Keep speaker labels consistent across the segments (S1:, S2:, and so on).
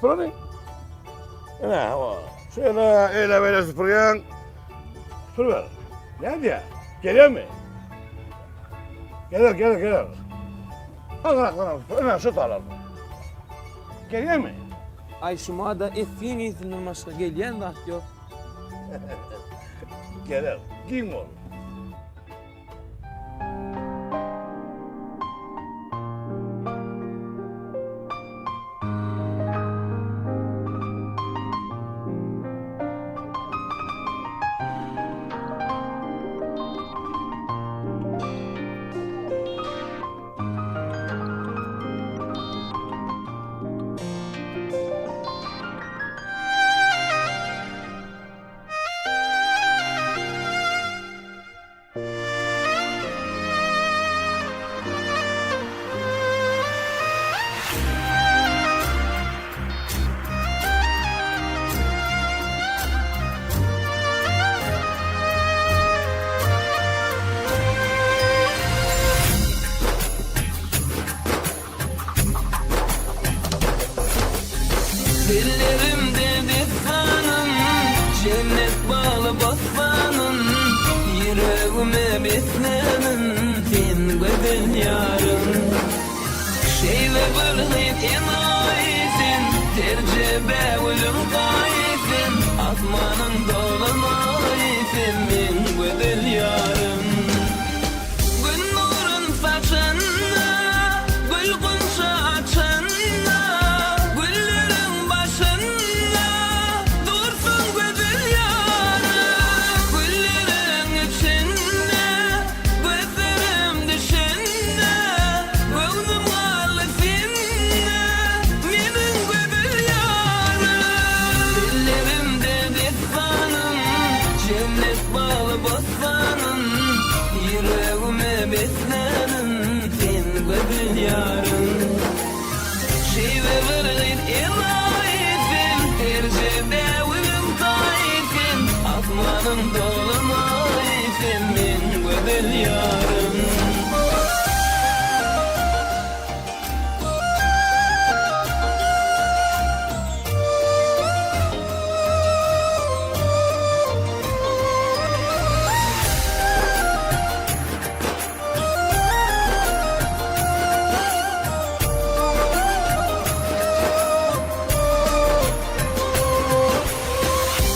S1: Süpürün. Ne o? Şöyle öyle böyle süpürüyorsun. Süpürüver. Ne diyor? Geliyor mu? Gelir. Ömer süt alalım. Geliyor mu?
S2: Ay şuma da ettiğin iyisinden başka geliyen zat yok.
S1: Gelir. Giyin oğlum.
S2: Dillerimde destanım, cennet bağlı bostanım. Yüreğime beslenim, sen güzel yarım. Şeyle bırhit enayisin, tercebe ulum kaysin. Asmanın dolunaysin, men güzel yarım. Gün nurun saçınla, gül kunça açınla. Güllerin başında dursun güzel yarım. Güllerin içinde, gözlerim dışında. Gönlüm ağlı seninle, benim güzel yarım. Dillerimde destanım, cennet bağlı bostanım. Yüreğime beslenim, sen güzel yarım. Şeyve vırgıt elayisin, tercihde uyum kayisin. Asmanın dolunaysin, men güzel yarım.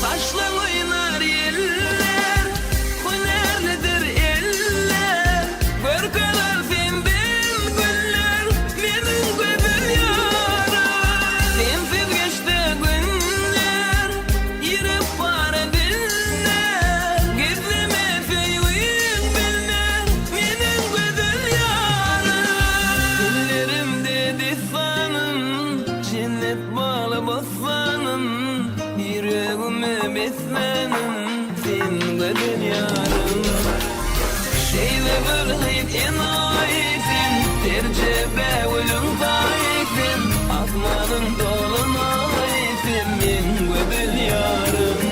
S2: Taşla oynar yeller, hünerlidir eller. Görkeler senden güller, benim güzel yarım. Sensiz geçti günler, yürüp var diller. Gizleme sevgin biller, benim güzel yarım. Dillerimde destanım, cennet bağlı bostanım. Yüreğime beslenim, sen güzel yarım. Şeyle bırhit enayisin, tercebe ulum kaysin. Asmanın dolunaysin, men güzel yarım.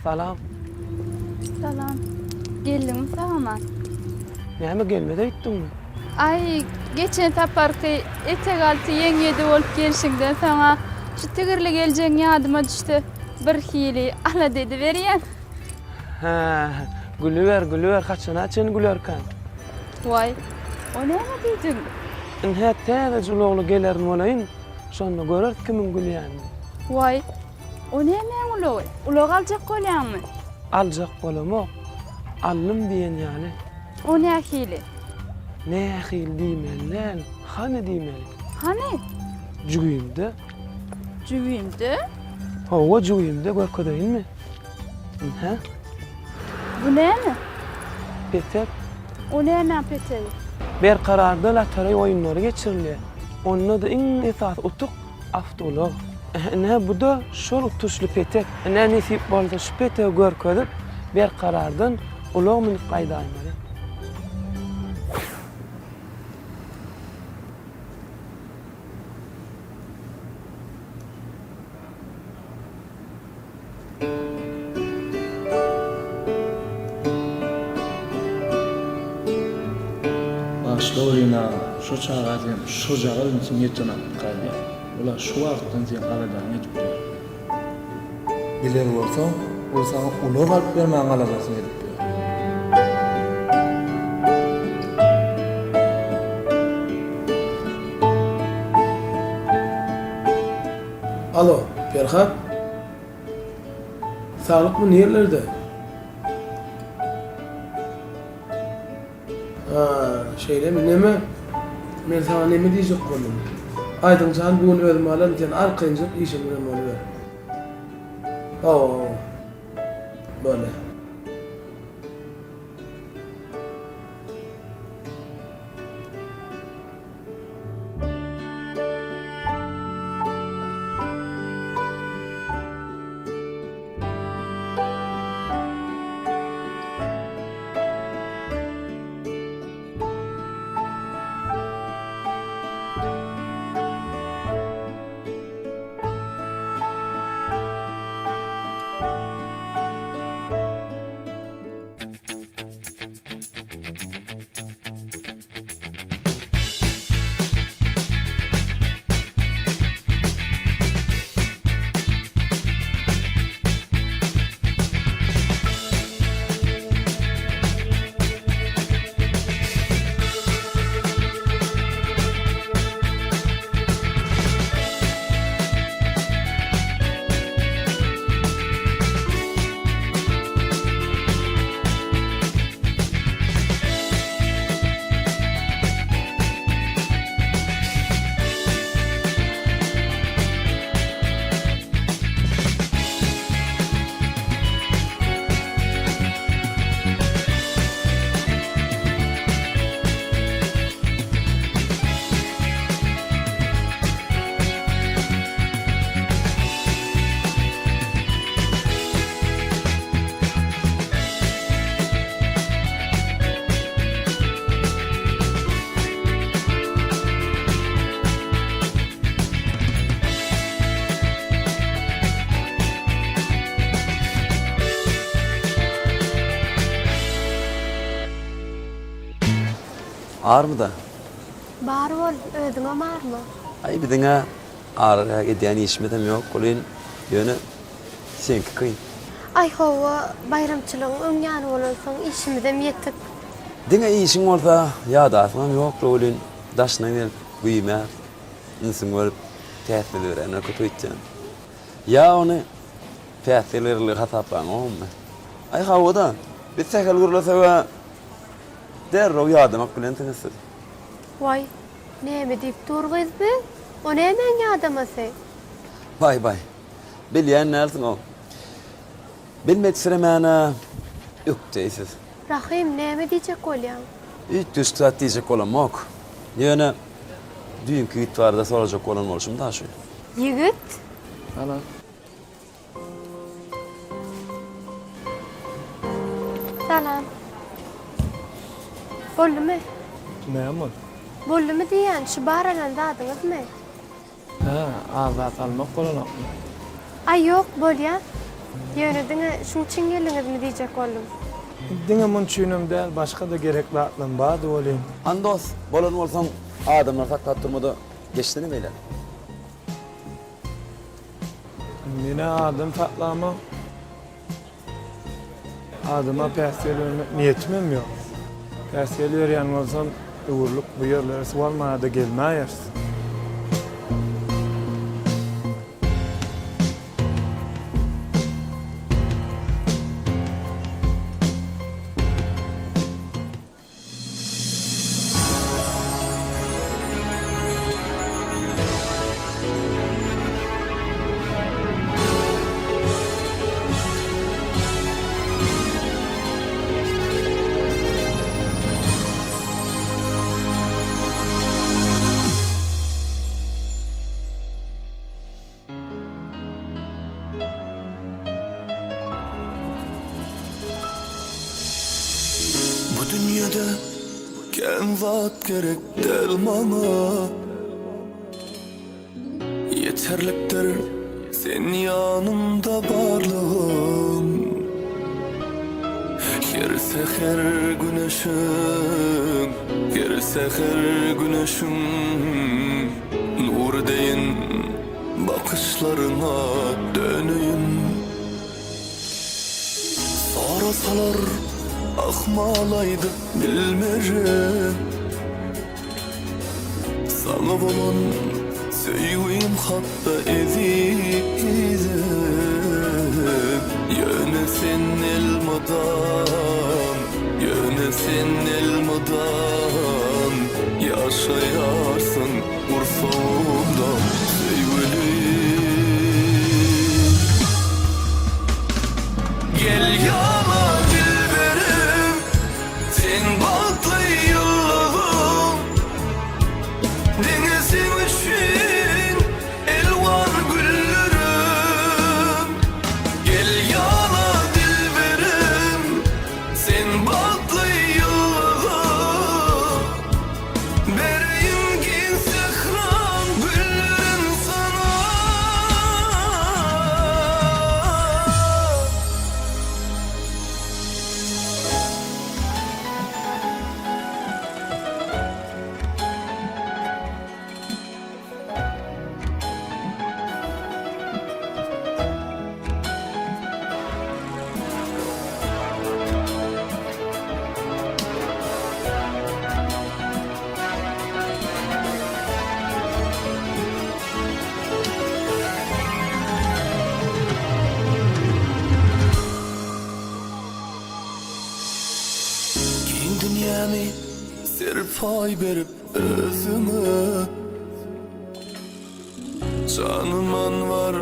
S2: Salam.
S3: Salam. Geldim tamam.
S2: Näme gelmede aýtdyňmy?
S3: Ay, geçen taparky etek altı yengedi bolup gelişiňden sana şu tigirli geljeň ýadyma düşdi. Bir hili ala dedi berýän.
S2: Ha, gülüver, kaçana açın gülerken.
S3: Vay, o näme diýdiň?
S2: Inhe täze juloglu gelerin olayın, şonu görer kimin gülýänini.
S3: Vay, o näme ulogy? Ulog aljak bolýarmy?
S2: Aljak bolamok, allym diýen ýaly.
S3: O näme hili?
S2: Nähil diýmeli, hany diýmeli.
S3: Hani?
S2: Jüýümde.
S3: Jüýümde?
S2: Hawa jüýümde görkedeýinmi? Ha?
S3: Bu näme?
S2: Petek.
S3: O näme peteği?
S2: Bir kararda lotereýa oýunlary geçirilýär. Onda da iň esas utuk avtolog. Ne bu da şol tuşlu petek. Ne nesip bolsa şu peteği görkezip bir karardan uloq minip gaýdaýmady.
S4: Başlorina şu çağatım şu jagyn için yetjana kaldy. Ular şu wagtdan sen galadan etip ber. Bilen bolsaň, ol sana ular alyp bermän galadasyň edip ber.
S5: Alo, Ferhat. Sağlık mı nerelerde? Şeyle mi ne mi? Men sana ne mi diyecek oldum? Aydın can bugün özüm alan sen arkayıncık işim bilen onu ver. Oo. Böyle.
S6: Ağır mı da?
S7: Bar bol, ödüňe barmy?
S6: Ay bir diňe ağır edýän işmedem ýok. Bolyn ýöne senki kyn.
S7: Ay howa bayramçylygyň öňýany bolansoň işimizem ýetip.
S6: Diňe işiň bolsa ýadasyňam ýok. Bolyn daşyna gelip güýmär. Insin bolup täsirler ene kötüýtjän. Ya ony täsirlerli hasaplaň olma. Ay hawada biz sähel gurlasa we derrew ýadymak bilen tiňsiz.
S7: Vay, näme diýip durgyzby? O nämen ýadamasy?
S6: Bay bay. Bilýän näsin o? Bilmeksiremana ökdeysiz.
S7: Rahim näme diýjek bolýan?
S6: Üç saat diyecek olan yok. Yani dünkü itvarda soracak olan oluşum daha şu.
S7: Yigit?
S4: Ana.
S7: Salam. Boldumy?
S4: Näme?
S7: Boldumy diýen şu baralan dadyňyzmy?
S4: Ha, azat almak bolanokmy?
S7: Ay ýok bolýar. Ýöne diňe şuň üçin geldiňizmi diýjek boldum.
S8: Diňe munçynam däl, başga da gerekli atlan bady bolýan.
S6: Andos, bolan olsam adamlar saklat durmada geçtiğini beyler.
S8: Mene adam tatlama. Adıma persiyel ölmek niyetimim yok. Persiyel öğreyen olsam uğurluk bu yerlere sıvalmaya da gelmeyiz.
S9: Dünyada ken zat gerek del bana. Yeterliktir sen yanımda varlığın. Her seher güneşin, her seher güneşin, nur deyin bakışlarına döneyim. Sarasalar akmalaydı bilmerim. Sana olan sevgim hatta ezizim. Yöne sen elmadan, yöne sen elmadan, yaşayarsın Urfa'da sevgilim. Gel yana dilberim, sen batlı yıllığım. Denizin için elvan güllerim. Gel yana dilberim, sen batlı yıllığım. Bereyim gin sehran güllerim sana. Kim dünyamı serpay berip özüme. Canıman var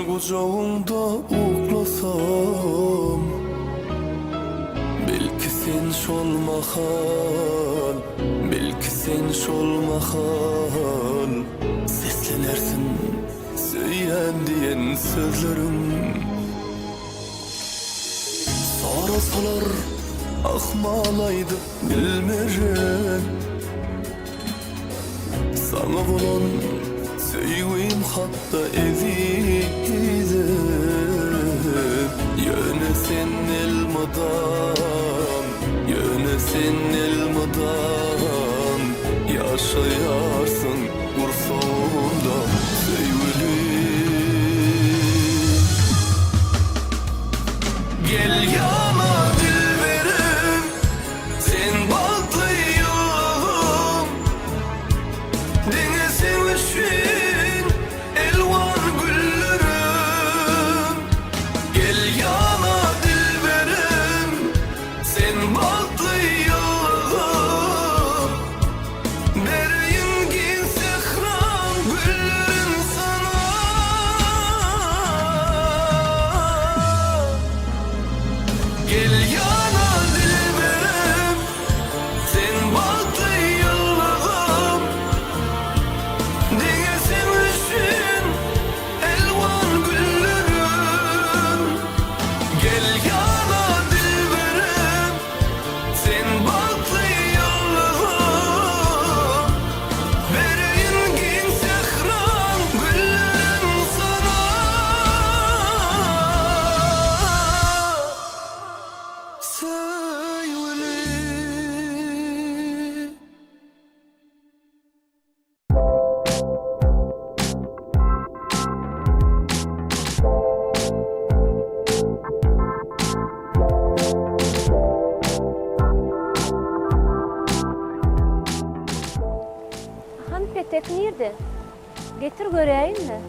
S9: kucağımda uklasam. Belki sen şol mahal, belki sen şol mahal. Seslenersin söyleyen diyen sözlerim. Sarasalar akmalaydı bilmerim. Sana olan sevgim hatta ezizim. Yöne sen elmadan, yöne sen elmadan, yaşayarsın Urfa'da sevgilim. Gel yana dilberim, sen batlı yıllığım. Denizin için elvan güllerim. Gel yana dilberim, sen batlı yıllığım. Bereyim gin sehran güllerim sana. Gel yana dilberim, sen batlı yıllığım. Denizin için elvan güllerim. Gel yana dilberim, sen batlı yıllığım. Bereyim gin sehran güllerim sana. Sevgilim.
S7: Han petek nerede? Getir göreyim mi?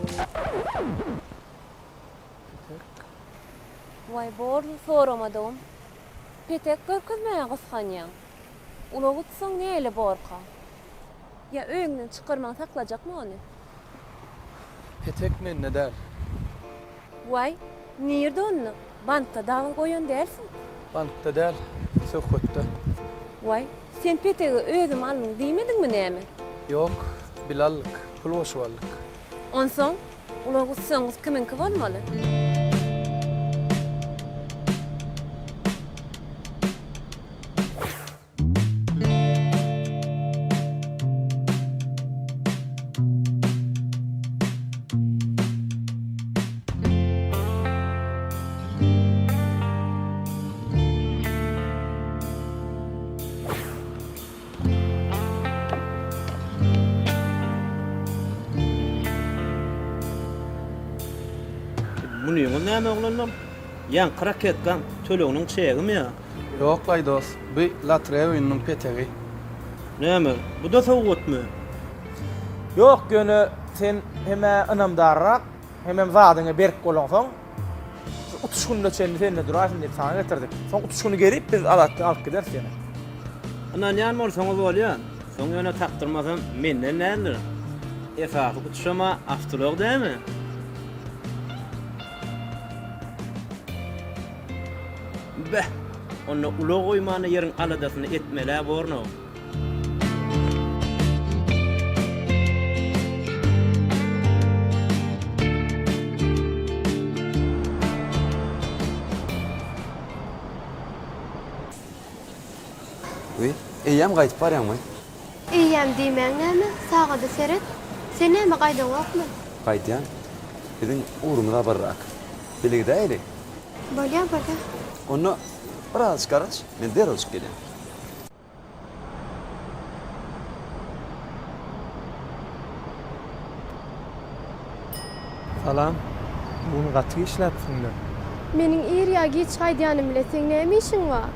S7: Vay borlu soramadım. Petek görkezmeye kıskanyan. Ula gutsan neyle borka? Ya öğünden çıkarman saklacak mı onu?
S5: Petek men ne der?
S7: Vay, nerede onu? Bantta dağıl koyan dersin.
S5: Bankta der, sökütte.
S7: Vay, sen petegi özüm alın demedin mi neymi?
S5: Yok, bilallık, pul boşvallık.
S7: Onson, ula gutsanız kiminki olmalı?
S10: Munyňyň näme oglanam? Ýan kırak etgan töleginiň çegimi ýa.
S4: Yok Aydos, bu latre oyunun petegi.
S10: Näme? Bu da sowgatmy?
S11: Yok gönü sen heme ınamdarrak hemem zadyňy berk bolansoň utuşgunda çenli senle durarsın diýip sana getirdik. Soň utuşguny gerip biz alyp gider seni.
S10: Anan ýan bolsaňyz bolýan. Soň ýöne taktyrmasam menden nädir? Esasy utuşama aftolog dämi? Beh, onu ulo goýmany ýeriň aladasyny etmele borno.
S6: Uy, eýem gaýtyp barýarmy?
S12: Eýem diýmeň näme? Sagada seret. Sen näme gaýdan okmy?
S6: Gaýtýan. Biziň urumda barrak. Biligdäýdi.
S12: Bolýar bolýar.
S6: Onu biraz çıkarız, men derhal çık gelem.
S8: Salam. Bunu gaty işläpsiňler.
S12: Meniň ir ýa geç gaýdýanym bileseň näme işiň bar?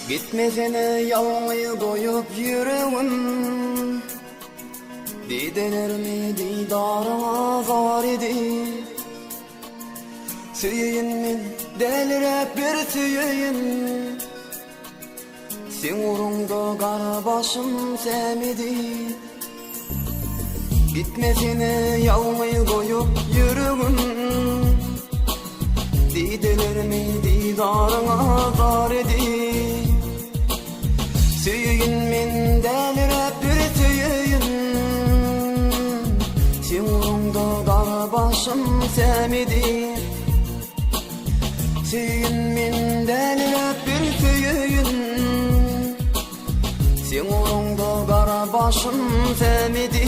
S9: Gitmesene yalmayı koyup yüreğim, didelerimi didarıma zar idi. Süyeyim min delirep bir süyeyim, sen uğrunda kara başım semidi. Gitmesene yalmayı koyup yüreğim, didelerimi didarıma zar idi. Süyün min delirep bir süyün, sen uğrunda kara başım semidi. Süyün min delirep bir süyün, sen uğrunda kara başım semidi.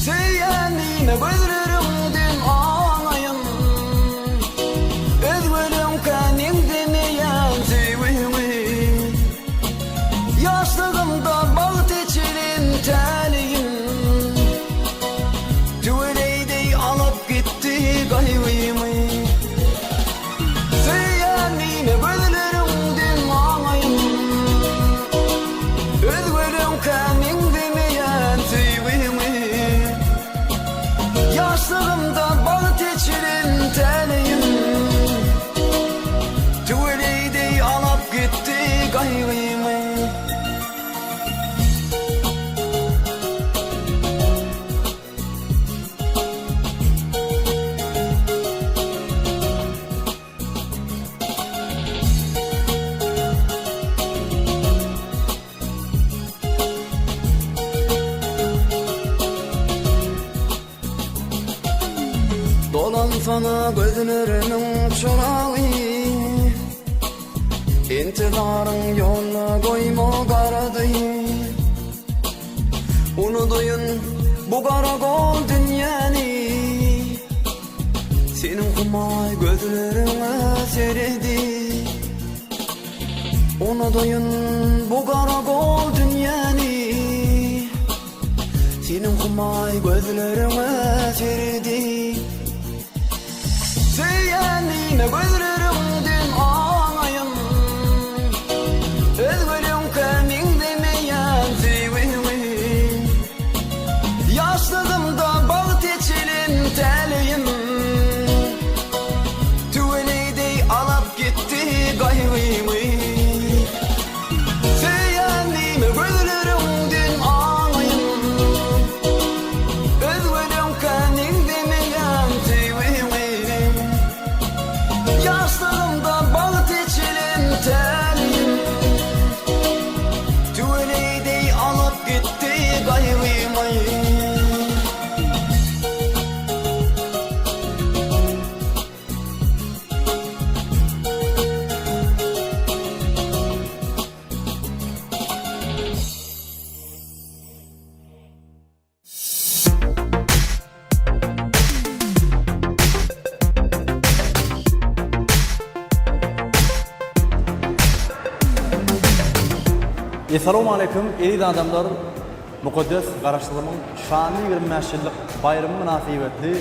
S9: Süyenliğine gözlerimden ağlayın, özgürüm kendim demeyen süyümü. Yaşlığımda bağıt içirin teliyim, tüveleydi alıp gitti gayrımı. Süyenliğine gözlerimden ağlayın, özgürüm kendim demeyen süyümü. Yaşlığımda bağıt içirin teliyim, tüveleydi alıp gitti gayrımı. Dolan sana gözlerinin çorağı, İntidarın yoluna koyma karadı. Unutuyun bu karakol dünyanı, senin kumay gözlerine seredi. Unutuyun bu karakol dünyanı, senin kumay gözlerine seredi. Süyenliğine gözlerimden ağlayın, özgürüm kendim demeyen süyümü. Yaşlığımda bağıt içirin teliyim,
S13: Assalamu alaykum, eri adamlar. Mukaddes garaşdyrmyň şanly 25 ýyllyk bayramy münasibetli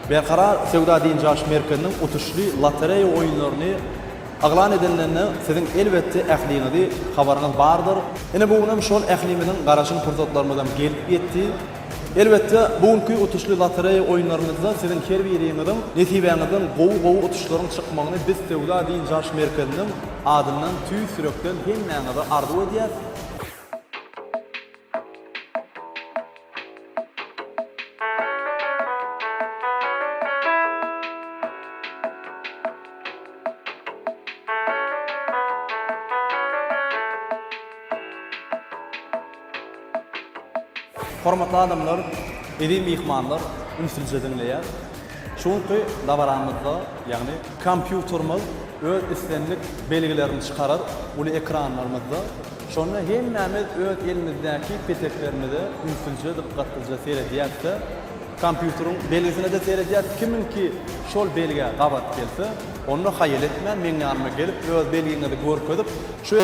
S13: Berkarar Sewda Din Jaş Merkeziniň utuşly lotereya oýunlaryny aglan edenlerine sizin elbette ähliňizi habaryňyz bardyr. Ene bugunam şol ählimizin garaşyny pursatlarymyzdan gelip ýetdi. Elbette bugünkü utuşly lotereya oýunlarymyzda sizin her biriňizin netibeňizden gowy utuşlaryň çykmagyny biz Sewda Din Jaş Merkeziniň adyndan tüý sürekden hemmäňize arzu edýär. Hormatly adamlar, edim mehmanlar, ünsilje dinleýär. Şonky dabaramyzda, ýagny kompýuterimiz öz istenlik belgilerini çıkarar, uly ekranlarymyzda. Şonu hemmämiz öz elimizdäki peteklerimizi ünsilje dikkatlice seredýärse, kompýuteriň belgisine de seredýär. Kiminki şol belge gabat gelse, onu haýyl etmän, meň ýanyma gelip öz belgiňizi görkezip, şu